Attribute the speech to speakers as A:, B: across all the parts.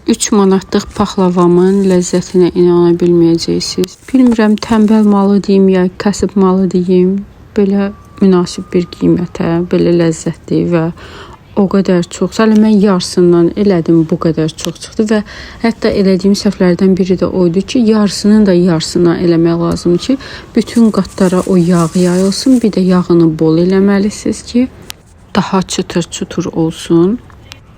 A: 3 manatlıq paxlavamın ləzzətinə inana bilməyəcəksiniz. Bilmirəm, tənbəl malı deyim ya kasıb malı deyim. Belə münasib bir qiymətə, belə ləzzətli və o qədər çox. Hələ mən yarısından elədim, bu qədər çox çıxdı və hətta elədiyim səhvlərdən biri də oydu ki, yarısının da yarısına eləmək lazımdır ki, bütün qatlara o yağ yayılsın. Bir də yağını bol eləməlisiniz ki, daha çıtır-çıtır olsun.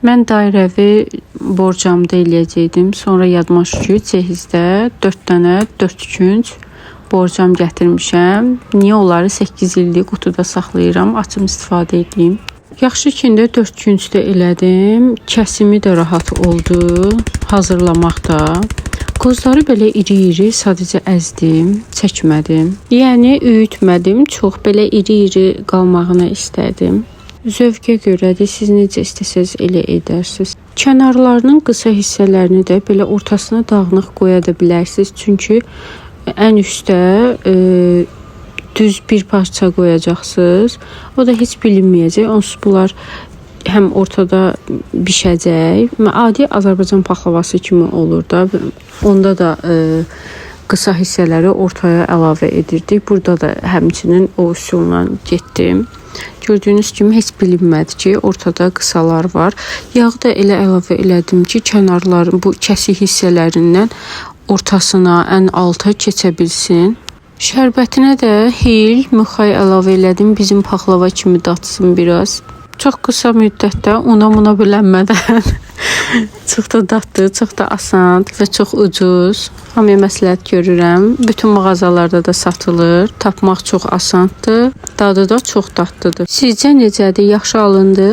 A: Mən dairəvi borcamda eləyəcəkdim. Sonra yadıma düşdü ki, cehizdə 4 dənə 4 künc borcam gətirmişəm. Niyə onları 8 illik qutuda saxlayıram, açım istifadə edeyim. Yaxşı ki, 4 küncdə elədim. Kəsimi də rahat oldu. Hazırlamaqda. Qozları belə iri-iri sadəcə əzdim, çəkmədim. Yəni üyütmədim, çox belə iri-iri qalmağını istədim. Zövqə görədir, siz necə istəsəz elə edərsiniz. Kənarlarının qısa hissələrini də belə ortasına dağınıq qoya da bilərsiniz. Çünki ən üstə düz bir parça qoyacaqsınız. O da heç bilinməyəcək. Onsuz bunlar həm ortada bişəcək. Adi Azərbaycan paxlavası kimi olur da. Onda da qısa hissələri ortaya əlavə edirdik. Burada da həmçinin o üsulla getdim. Gördüyünüz kimi heç bilinmədi ki, ortada qısalar var. Yağı da elə əlavə elədim ki, kənarların bu kəsik hissələrindən ortasına, ən alta keçə bilsin. Şərbətinə də hil, mıxay əlavə elədim. Bizim paxlava kimi datsın biraz. Çox qısa müddətdə una bilənmədən çox da dadlı, çox da asan və çox ucuz. Hamıya məsləhət görürəm. Bütün mağazalarda da satılır. Tapmaq çox asandır. Dadı da çox dadlıdır. Sizcə necədir? Yaxşı alındı?